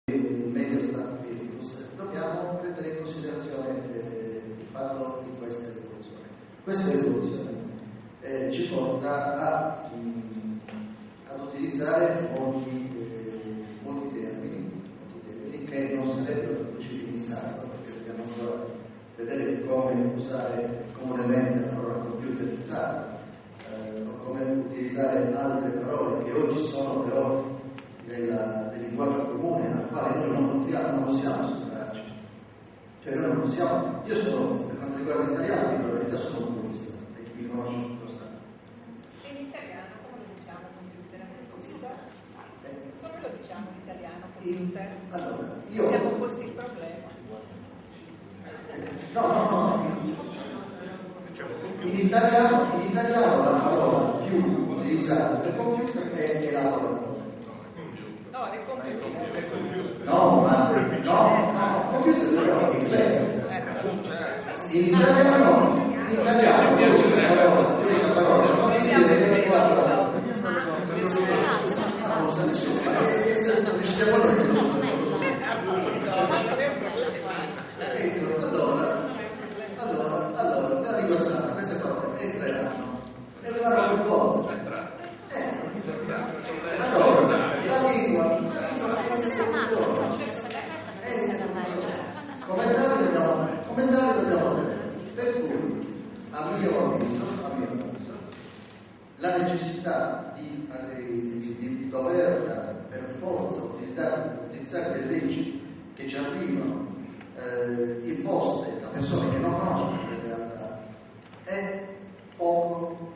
il medio stato virtus, dobbiamo prendere in considerazione il fatto di questa evoluzione. Questa evoluzione ci porta ad utilizzare molti termini che non sarebbero traducibili in sardo, perché dobbiamo ancora vedere come usare comunemente la parola computerizzata, o come utilizzare altre parole che oggi sono però del linguaggio comune, al quale noi non possiamo sottrarci. Cioè noi non possiamo. Io sono, per quanto riguarda l'italiano, in realtà sono comunista, e chi mi conosce lo sa. E in italiano come lo diciamo computer? Come lo diciamo in italiano computer? Allora, siamo posti il problema. No. In italiano la parola più utilizzata per computer è lavoratore. No, è computer. No, computer però in inglese. In italiano l'unica parola computer è lavoratore. Allora, la lingua strana, queste parole entreranno per forza. La lingua come tale dobbiamo vedere. Per cui, a mio avviso, la necessità di dover per forza utilizzare le leggi che ci arrivano imposte da persone che non conoscono le realtà è poco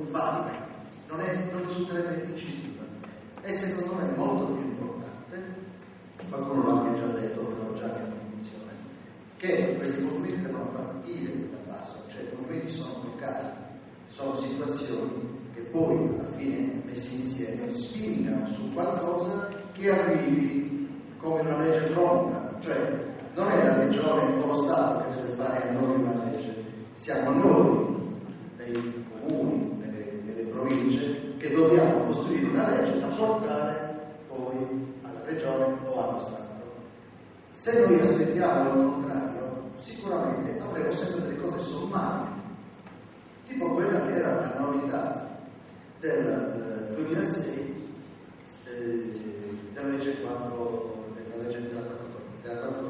valida, non risulterebbe incisiva. E secondo me molto più importante, qualcuno l'ha anche già detto, però già in convinzione, che questi movimenti devono partire da basso, cioè i movimenti sono bloccati, sono situazioni che poi alla fine messi insieme spingano su qualcosa che arrivi come una legge pronta, cioè non è la regione o lo Stato che deve fare a noi una legge, siamo noi, nei comuni, nelle province, che dobbiamo costruire una legge da portare poi alla regione o allo Stato. Se noi aspettiamo il contrario, sicuramente avremo sempre delle cose sommate, tipo quella che era la novità del 2006 della legge 4 della 4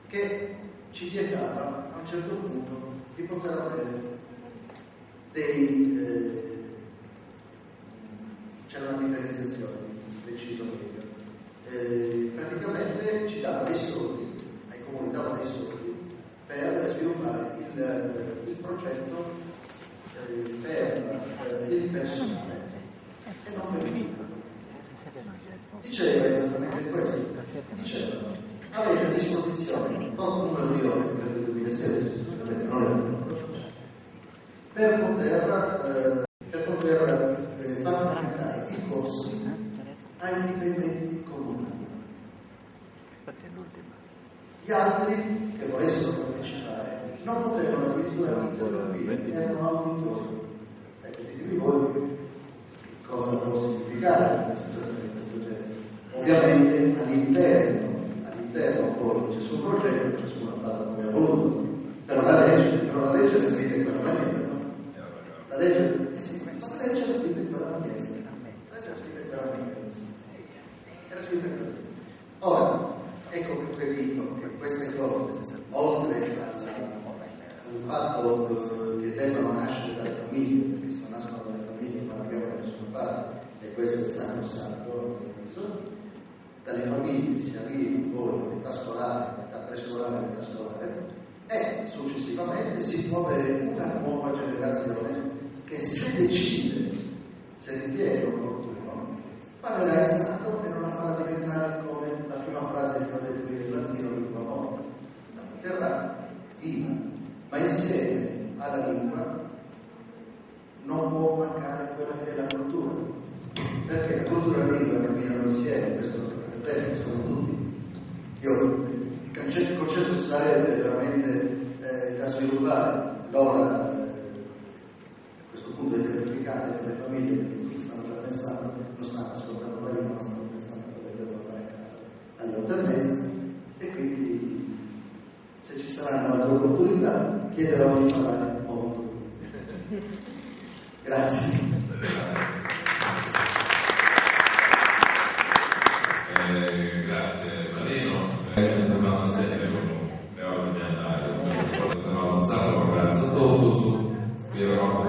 che ci vietava a un certo punto di poter avere c'era una differenziazione preciso praticamente ci dava dei soldi, ai comuni dava dei soldi per sviluppare il progetto per il personale e non per il diceva esattamente questo, dicevano avete a disposizione un numero di ore per il 2016 non è per poter far frequentare i corsi ai dipendenti comunali. Gli altri che volessero partecipare non potevano addirittura interrompere, erano auditori. Ecco, ditemi voi cosa può significare una situazione di questo genere. Ovviamente all'interno poi c'è su un progetto, c'è su una fase come ha voluto, però la legge è scritta in quella maniera, no? La legge è scritta in quella maniera. Era scritta così. Ora, ecco che dico che queste cose, oltre al fatto che devono nascere dalle famiglie, perché se non nascono dalle famiglie non abbiamo da nessuna parte, e questo è sacrosanto, dalle famiglie si arriva poi all'età scolare, all'età prescolare, all'età scolare, e successivamente si può avere una nuova generazione che se decide, se ritiene opportuno, parlerà in Stato e non la farà diventare come la prima frase che ho detto in latino lingua morta, la manterrà viva, ma insieme alla lingua non può mancare quella che è la cultura, perché la cultura e la lingua camminano insieme, questo lo sapete bene, sono tutti. Il concetto sarebbe veramente da sviluppare, l'ora a questo punto è verificare con le famiglie che stanno già pensando, non stanno ascoltando la lingua, ma stanno pensando chiederò di parlare molto. Grazie. Grazie Marino. Sembrava sostenere le ore di andare. Sembrava un saluto, grazie a tutti. Vi eravamo